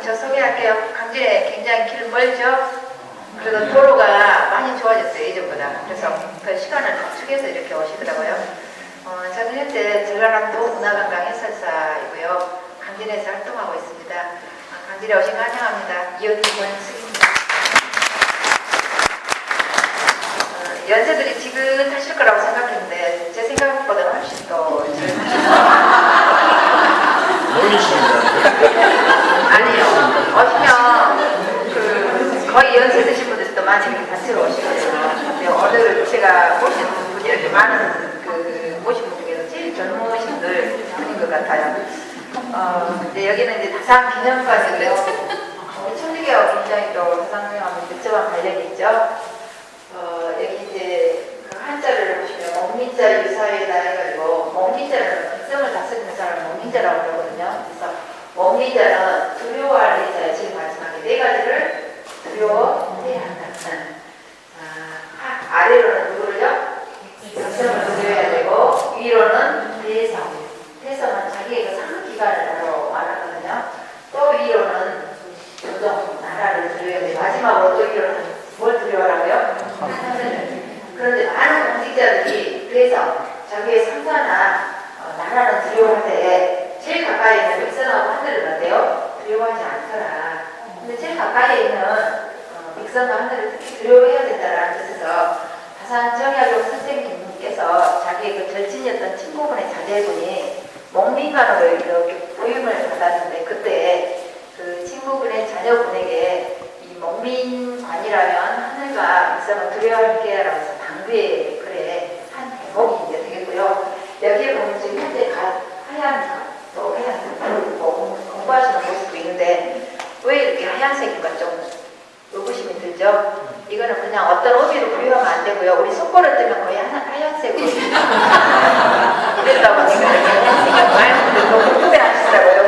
저 소개할게요. 강진에 굉장히 길 멀죠? 그래도 도로가 많이 좋아졌어요, 예전보다. 그래서 그 시간을 단축해서 이렇게 오시더라고요. 저는 현재 전라남도 문화관광 해설사이고요. 강진에서 활동하고 있습니다. 강진에 오신 거 환영합니다. 이현희 권숙입니다. 연세들이 지긋하실 거라고 생각했는데 제 생각보다는 훨씬 더 아니요. 오시면 거의 연세 드신 분들도 많이 이렇게 단체로 오시거든요. 오늘 제가 모신 분이 이렇게 많은 모신 분 중에서 제일 젊으신 분들인 것 같아요. 근데 여기는 이제 다산 기념관인데요. 천주교와 굉장히 또 다산하고 밀접한 관련이 있죠. 여기 이제 그 한자를 보시면 목민자 유사회다 해가지고 목민자는 백성을 다스리는 사람을 목민자라고 그러거든요. 그래서 목민자는 두려워할 의자에 지금 마지막에 네 가지를 두려워해야 한다. 아래로는 누구를요? 백성을 두려워해야 되고 위로는 대성. 대성은 자기의 그 상기관을 말하거든요. 또 위로는 조정, 나라를 두려워해야 되고 마지막으로 또 위로는 뭘 두려워하라고요? 그런데 많은 공직자들이 그래서 자기의 상사나 나라는 두려워하되 제일 가까이 있는 백성하고 하늘을 어때요? 두려워하지 않더라. 근데 제일 가까이 있는 백성과 하늘을 특히 두려워해야 된다라는 뜻에서 다산 정약용 선생님께서 자기의 그 절친이었던 친구분의 자제분이 목민관으로 이렇게 부임을 받았는데 그때 그 친구분의 자녀분에게 이 목민관이라면 하늘과 백성을 두려워할게 라고 해서 당부의 글에 한 대목이 이제 되겠고요. 여기에 보면 지금 현재 하얀 또 하얀 공부하시는 모습도 있는데 왜 이렇게 하얀색인가 좀 의구심이 들죠? 이거는 그냥 어떤 의미로 부여하면 안 되고요. 우리 속보를 뜨면 거의 하얀색으로 이랬다고 하니까 하얀색이 많은 분들 너무 궁금해하시더라고요.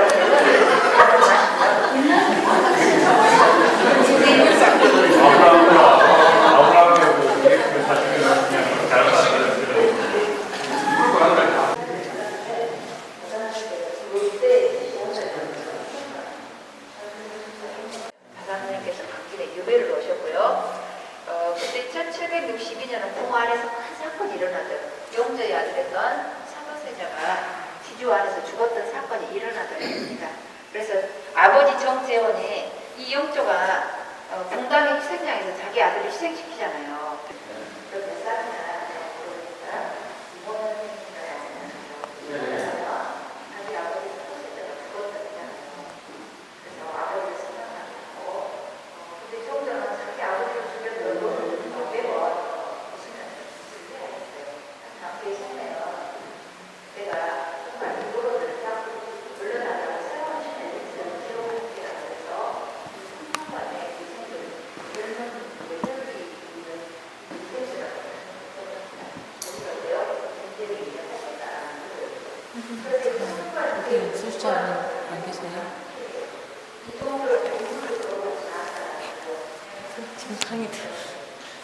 다산님께서 강진에 유배를 오셨고요. 그때 1762년은 봉 아래서 큰 사건이 일어나더라고요. 영조의 아들이었던 사도세자가 지주 아래서 죽었던 사건이 일어나더랍니다. 그래서 아버지 정재원이 이 영조가 공당의 희생양에서 자기 아들을 희생시키잖아요. 그래서 몇 살이나 그러니까 이번은 자기 아버지 사도세자가 죽었잖아요. 그래서 아버지를 생각하고 근데 정조는 자기 아버지를 죽였더라도 매번 당시에 생명은 내가 정말 노릇을 하고 물러나다가 새로운 신의 일상을 세워보기라고 해서 한번에 위생을 열는 외설이 있는 위생이라고 해서 문제를 이해하셨다. 그래서 이 술자는 안 계세요? 이 정도로 정상적으로 지금 강의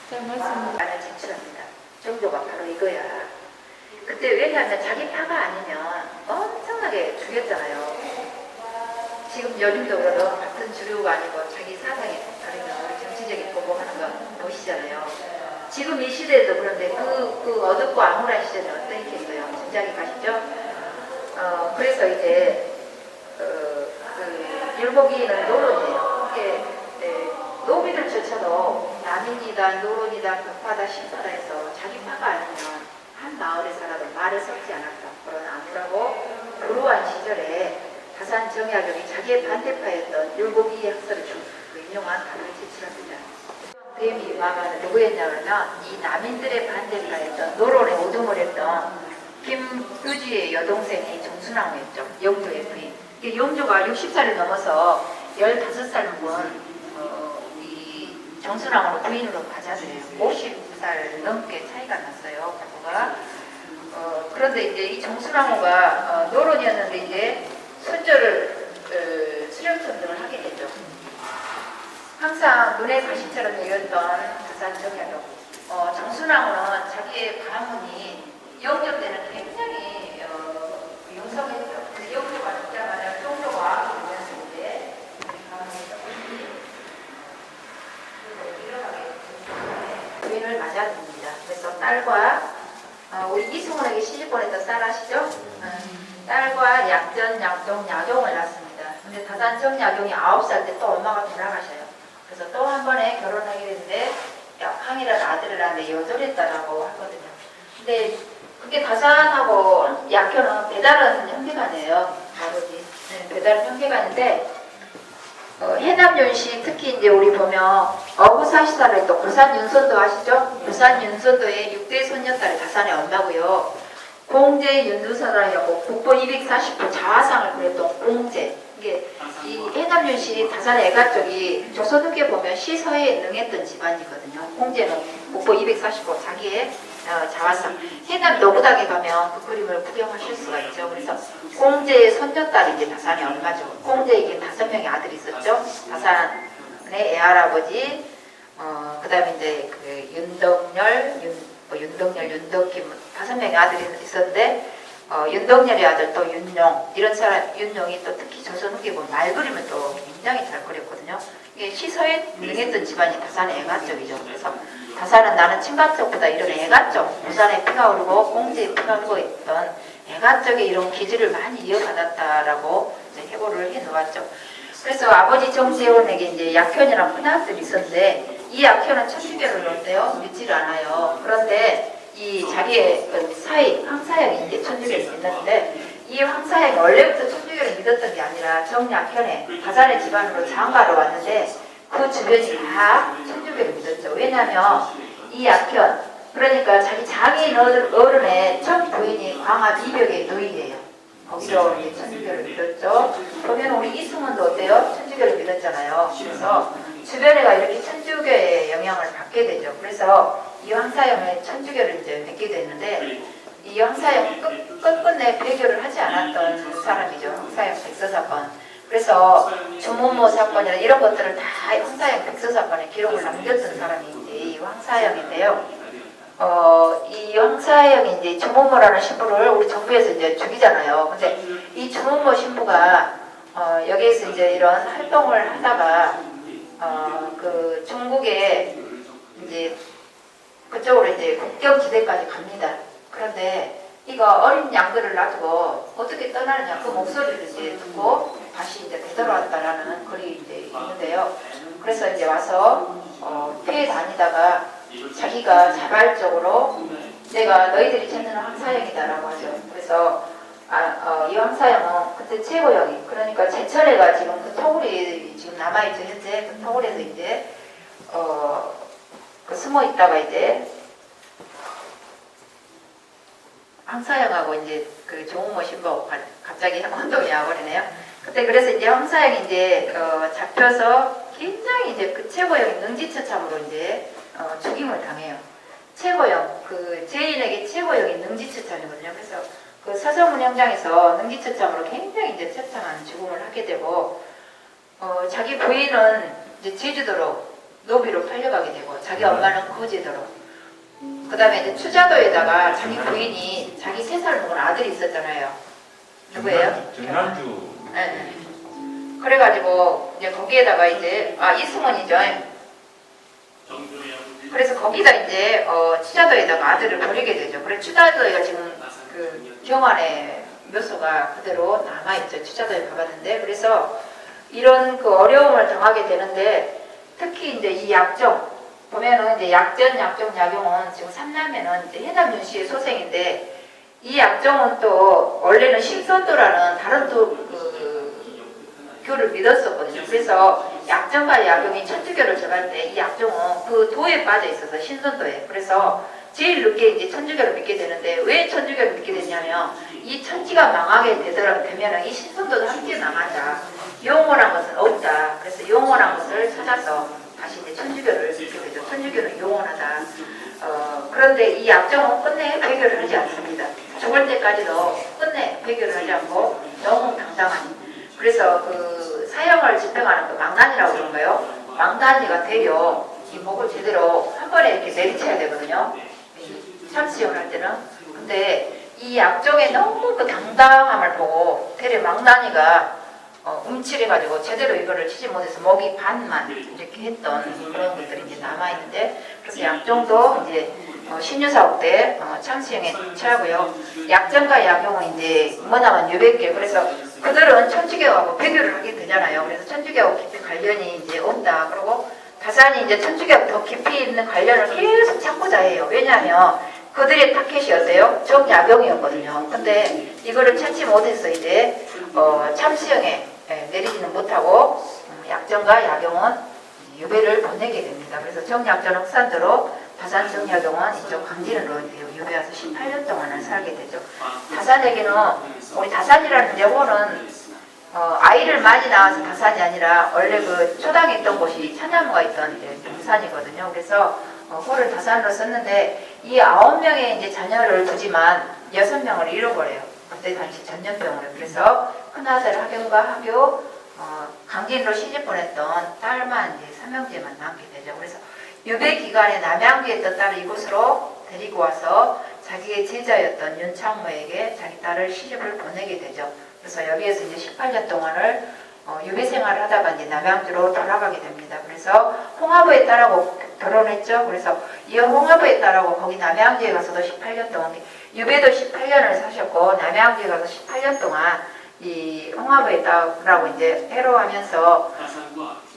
잘 말씀. 안을 진출합니다. 정조가 바로 이거야. 그때 왜냐하면 자기 파가 아니면 엄청나게 죽였잖아요. 지금 연임적으로도 같은 주류가 아니고 자기 사상이 다르면 우리 정치적인 보복하는 거 보시잖아요. 지금 이 시대에도 그런데 그 어둡고 암울한 시대는 어떤 있겠어요? 짐작이 가시죠? 그래서 이제 그 율곡이는 노론이에요. 이게 노비들조차도 남인이다, 노론이다, 벽파다, 신파다 해서 자기 파가 아니면 한 마을에 살아도 말을 섞지 않았다. 그런 암울하고 불우한 시절에 다산 정약용이 자기의 반대파였던 율곡이 학설을 그 인용한 답을 제출합니다. 대미 마마는 누구였냐면 이 남인들의 반대파였던 노론에 오tum을 했던 김유지의 여동생이 정순왕후였죠. 영조의 부인. 영조가 60살이 넘어서 15살 먹은 이 정순왕후로 부인으로 맞아들여요. 50살 넘게 차이가 났어요. 부부가. 그런데 이제 이 정순왕후가 노론이었는데 이제 순조를 수령청 등을 하게 되죠. 항상 눈의 가시처럼 여겼던 다산 정약용. 정순왕후는 자기의 가문이 영조 때는 굉장히 융성했죠. 영조가 죽자마자 종조가 되면서 이제 아들입니다. 그래서 딸과 우리 이승훈에게 시집보냈던 딸 아시죠? 딸과 약전, 약종, 약용을 낳습니다. 근데 다산 정약용이 9살 때 또 엄마가 돌아가셔요. 그래서 또 한 번에 결혼하게 됐는데 약항이라는 아들을 낳는데 여졸했다라고 하거든요. 근데 그게 다산하고 약효는 배달은 형제간이에요. 아버지. 배달은 형제간인데 해남윤씨 특히 이제 우리 보면 어부사시사를 또 부산 윤선도 아시죠? 부산 윤선도의 6대 손녀딸이 다산의 엄마고요. 공제 윤두사라고 국보 240호 자화상을 그렸던 공제. 이게 이 해남윤씨 다산의 애가 쪽이 조선후기에 보면 시서에 능했던 집안이거든요. 공제는 국보 240호 자기의 자화상. 해남 노구당에 가면 그 그림을 구경하실 수가 있죠. 그래서 공제의 손녀딸이 이제 다산의 엄마죠. 공제에게 5명의 아들이 있었죠. 다산의 애할아버지, 그 다음에 이제 그 윤덕열, 윤덕김 5명의 아들이 있었는데 윤덕열의 아들 또 윤용 이런 사람 윤용이 또 특히 조선 후기 보면 말 그림을 또 굉장히 잘 그렸거든요. 이게 시서에 능했던 집안이 다산의 애가쪽이죠. 그래서 다산은 나는 친가쪽보다 이런 애가쪽 부산에 피가 흐르고 공제에 피가 흐르고 있던 애가쪽의 이런 기질을 많이 이어받았다라고 이제 해고를 해놓았죠. 그래서 아버지 정재원에게 이제 약현이랑 큰아들이 있었는데 이 약현은 천주교를 놓는데요 믿지를 않아요. 그런데 이 자기의 그 사이 황사형이 이제 천주교를 믿는데 이 황사형이 원래부터 천주교를 믿었던 게 아니라 정약현의 다산의 집안으로 장가로 왔는데 그 주변이 다 천주교를 믿었죠. 왜냐하면 이 약현 그러니까 자기 장인 어른의 첫 부인이 광화 미벽의 노인이에요. 거기로 이제 천주교를 믿었죠. 그러면 우리 이승훈도 어때요? 천주교를 믿었잖아요. 그래서 주변에가 이렇게 천주교의 영향을 받게 되죠. 그래서 이 황사형은 천주교를 이제 믿게 됐는데 이 황사형 끝끝내 배교를 하지 않았던 사람이죠. 황사형 백서 사건. 그래서 주문모 사건이나 이런 것들을 다 황사형 백서 사건에 기록을 남겼던 사람이 이제 이 황사형인데요. 이 황사형이 이제 주문모라는 신부를 우리 정부에서 이제 죽이잖아요. 근데 이 주문모 신부가 여기에서 이제 이런 활동을 하다가 그 중국에 이제 그쪽으로 이제 국경지대까지 갑니다. 그런데 이거 어린 양들을 놔두고 어떻게 떠나느냐 그 목소리를 이제 듣고 다시 이제 되돌아왔다라는 글이 이제 있는데요. 그래서 이제 와서 피해 다니다가 자기가 자발적으로 내가 너희들이 찾는 황사형이다라고 하죠. 그래서 이 황사형은 그때 최고형이 그러니까 제철애가 지금 그 토굴이 지금 남아있죠. 현재 그 토굴에서 이제 그 숨어 있다가 이제 황사형하고 이제 그 조은모 신부 갑자기 혼동이 와버리네요. 그때 그래서 이제 황사형이 이제 잡혀서 굉장히 이제 그 최고형이 능지처참으로 이제 죽임을 당해요. 최고형 그 죄인에게 최고형이 능지처참이거든요. 그래서 그 서정문 현장에서 능지처참으로 굉장히 이제 처참한 죽음을 하게 되고 자기 부인은 이제 제주도로 노비로 팔려가게 되고 자기 엄마는 거제도로 그 다음에 이제 추자도에다가 자기 부인이 자기 3살 먹은 아들이 있었잖아요. 누구예요? 정남주. 네. 그래가지고 이제 거기에다가 이제 이승원이죠. 그래서 거기다 이제 추자도에다가 아들을 버리게 되죠. 그래서 추자도에가 지금 그 경환의 묘소가 그대로 남아있죠. 추자도에 가봤는데 그래서 이런 그 어려움을 당하게 되는데 특히 이제 이 약정 보면은 이제 약전, 약종, 약용은 지금 3남매는 이제 해남윤 씨의 소생인데 이 약정은 또 원래는 신선도라는 다른 그 교를 믿었었거든요. 그래서 약정과 약용이 천주교를 접할 때 이 약종은 그 도에 빠져 있어서 신선도에 그래서 제일 늦게 이제 천주교를 믿게 되는데 왜 천주교를 믿게 되냐면 이 천지가 망하게 되면은 이 신선도도 함께 망하자. 영원한 것은 없다. 그래서 영원한 것을 찾아서 다시 이제 천주교를 믿게 되죠. 천주교는 영원하다. 그런데 이 약정은 끝내 배교를 하지 않습니다. 죽을 때까지도 끝내 배교를 하지 않고 영웅당당한. 그래서 그 사형을 집행하는 그 망단이라고 그러는 거예요. 망단이가 되려 이 목을 제대로 한 번에 이렇게 내리쳐야 되거든요. 참수형을 할 때는. 근데 이 약정의 너무 그 당당함을 보고 되려 망단이가 움츠려가지고 제대로 이거를 치지 못해서 목이 반만 이렇게 했던 그런 것들이 이제 남아있는데, 그래서 약종도 이제 신유사옥 때 참수형에 처하고요. 약정과 약용은 이제 뭐냐면 유백계, 그래서 그들은 천주교하고 배교를 하게 되잖아요. 그래서 천주교하고 깊이 관련이 이제 없다. 그리고 다산이 이제 천주교하고 더 깊이 있는 관련을 계속 찾고자 해요. 왜냐하면 그들의 타켓이 어때요? 정약용이었거든요. 근데 이거를 찾지 못해서 이제 참수형에 내리지는 못하고 약정과 약용은 유배를 보내게 됩니다. 그래서 정약전 흑산도로 다산 정약용은 이쪽 강진으로 유배와서 18년 동안을 살게 되죠. 다산에게는 우리 다산이라는 여고는 아이를 많이 낳아서 다산이 아니라 원래 그 초당에 있던 곳이 천야무가 있던 동산이거든요. 그래서 호를 다산으로 썼는데 이 9명의 이제 자녀를 두지만 6명을 잃어버려요. 그때 당시 전염병으로. 그래서 큰아들 하경과 하교 강진으로 시집 보냈던 딸만 이제 삼형제만 남게 되죠. 그래서 유배 기간에 남양주에 있던 딸을 이곳으로 데리고 와서 자기의 제자였던 윤창모에게 자기 딸을 시집을 보내게 되죠. 그래서 여기에서 이제 18년 동안을 유배 생활을 하다가 이제 남양주로 돌아가게 됩니다. 그래서 홍화부의 딸하고 결혼했죠. 그래서 이 홍화부의 딸하고 거기 남양주에 가서도 18년 동안, 유배도 18년을 사셨고 남양주에 가서 18년 동안 이 홍화부의 딸하고 이제 해로하면서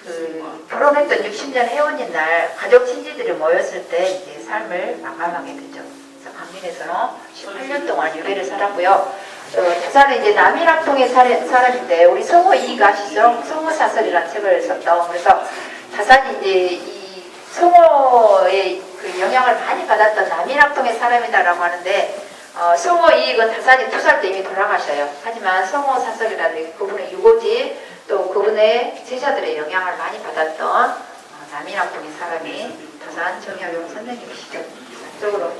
그 결혼했던 60년 해운인 날 가족 친지들이 모였을 때 이제 삶을 마감하게 되죠. 그래서 강민에서는 18년 동안 유배를 살았고요. 다산은 이제 남이락통의 사람인데 우리 성호 이익 아시죠? 성호사설이라는 책을 썼던. 그래서 다산이 이제 이 성호의 그 영향을 많이 받았던 남이락통의 사람이다라고 하는데 성호 이익은 다산이 2살 때 이미 돌아가셔요. 하지만 성호사설이라는 그분의 유고지 또 그분의 제자들의 영향을 많이 받았던 남이락통의 사람이 다산 정약용 선생님이시죠. 이쪽으로.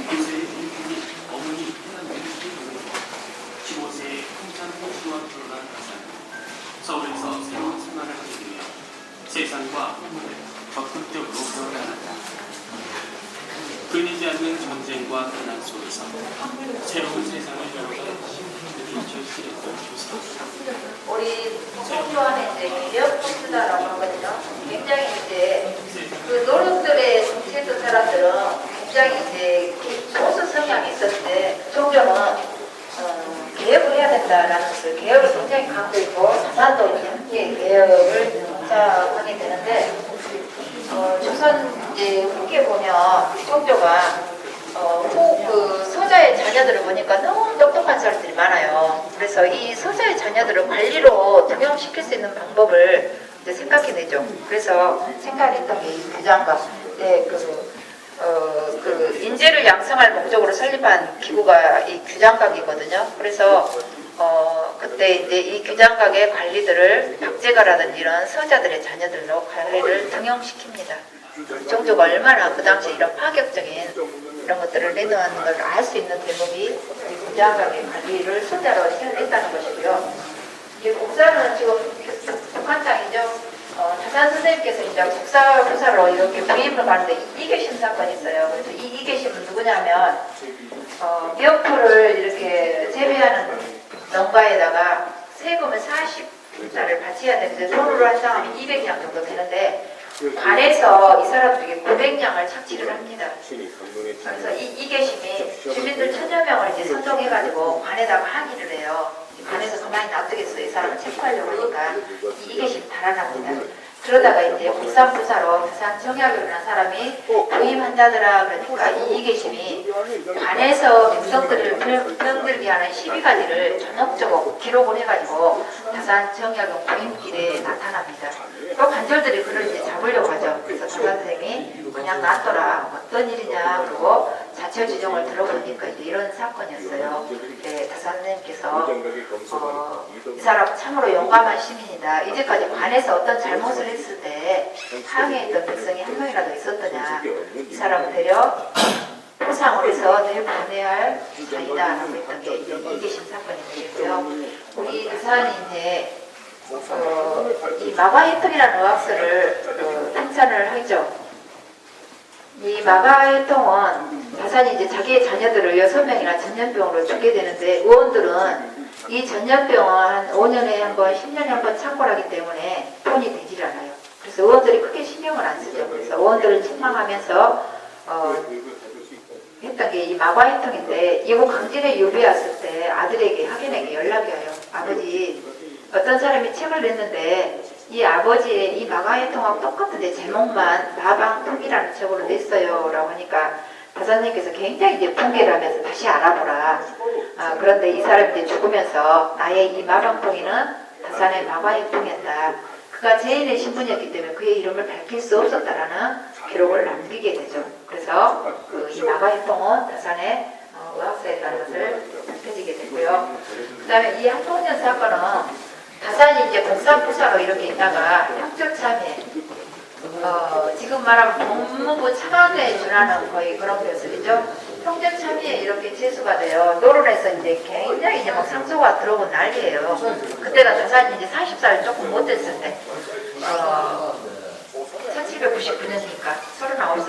교세의 인품이 어머니 해남의 기록으로 15세에 홍산호 중학교로 간 다산은 서울에서 새로운 생활을 하게 되며 세상과 부모를 적극적으로 변화한다. 끊이지 않는 전쟁과 고난 속에서 새로운 세상을 열어가는 그들이 결실했던 교사. 우리 성교안에 이제 개혁 포스다라고 하거든요. 굉장히 이제 그 노릇들의 정치했던 사람들은 굉장히 이제 소수 성향이 있었는데 종교는 개혁을 해야 된다라는 것을 개혁을 굉장히 강조했고 다산도 이제 함께 개혁을 하게 되는데 조선 이제 후기에 보면 종교가 그 서자의 자녀들을 보니까 너무 똑똑한 사람들이 많아요. 그래서 이 서자의 자녀들을 관리로 등용시킬 수 있는 방법을 이제 생각해내죠. 그래서 생각했던 게 이 규장각, 그 인재를 양성할 목적으로 설립한 기구가 이 규장각이거든요. 그래서 그때 이제 이 규장각의 관리들을 박제가라든지 이런 서자들의 자녀들로 관리를 등용시킵니다. 종교가 얼마나 그 당시 이런 파격적인 이런 것들을 내놓는 걸 알 수 있는 대목이 이 규장각의 관리를 서자로 했다는 것이고요. 이 국사는 지금 북한장이죠. 다산 선생님께서 이제 국사부사로 이렇게 부임을 가는데 이계심 사건이 있어요. 그래서 이 이계심은 누구냐면 미역풀을 이렇게 재배하는 농가에다가 세금을 40달을 바쳐야 되는데 돈으로 한장하면 200냥 정도 되는데 관에서 이 사람들에게 900냥을 착취를 합니다. 그래서 이 이계심이 주민들 1000여 명을 이제 선동해가지고 관에다가 항의를 해요. 관에서 가만히 놔두겠어요. 이 사람을 체포하려고 하니까 이 이계심이 달아납니다. 그러다가 이제 국산부사로 다산 정약이라는 사람이 부임한다더라. 그러니까 이 이계심이 관에서 백성들을 병들게 하는 12가지를 전역적으로 기록을 해가지고 다산 정약용 부임길에 나타납니다. 그 관절들이 그걸 이제 잡으려고 하죠. 그래서 다산 선생님이 그냥 놔둬라. 어떤 일이냐. 그리고 자체 지정을 들어보니까 이제 이런 사건이었어요. 네, 다산 선생님께서 이 사람 참으로 용감한 시민이다. 이제까지 관에서 어떤 잘못을 했을 때 항해했던 백성이 한 명이라도 있었더냐. 이 사람은 되려 포상을 해서 늘 보내야 할 자이다라고 했던 게 이계심 사건이 되겠고요. 우리 다산이 이제 이 마과혜통이라는 의학서를 행찬을 하죠. 이 마가회통은 다산이 이제 자기의 자녀들을 6명이나 전염병으로 죽게 되는데 의원들은 이 전염병은 한 5년에 한 번, 10년에 한 번 창궐하기 때문에 돈이 되질 않아요. 그래서 의원들이 크게 신경을 안 쓰죠. 그래서 의원들을 책망하면서 했던 게 이 마가회통인데 이후 강진의 유비 왔을 때 아들에게 학연에게 연락이 와요. 아버지 어떤 사람이 책을 냈는데 이 아버지의 이 마가회통하고 똑같은데 제목만 마방통이라는 책으로 냈어요 라고 하니까 다사님께서 굉장히 이제 붕괴를 하면서 다시 알아보라. 그런데 이 사람이 이제 죽으면서 나의 이 마방통이는 다산의 마가회통이었다. 그가 죄인의 신분이었기 때문에 그의 이름을 밝힐 수 없었다라는 기록을 남기게 되죠. 그래서 이 마가회통은 다산의 의학사였다는 것을 밝혀지게 되고요. 그 다음에 이 학폭년 사건은 다산이 이제 공산부사로 이렇게 있다가 협조참여, 지금 말하면 법무부 차관에 준하는 거의 그런 모습이죠. 평전참의에 이렇게 제수가 돼요. 노론에서 이제 굉장히 이제 막 상소가 들어오고 난리예요. 그때가 다산이 이제 40살 조금 못 됐을 때, 1799년이니까 39살.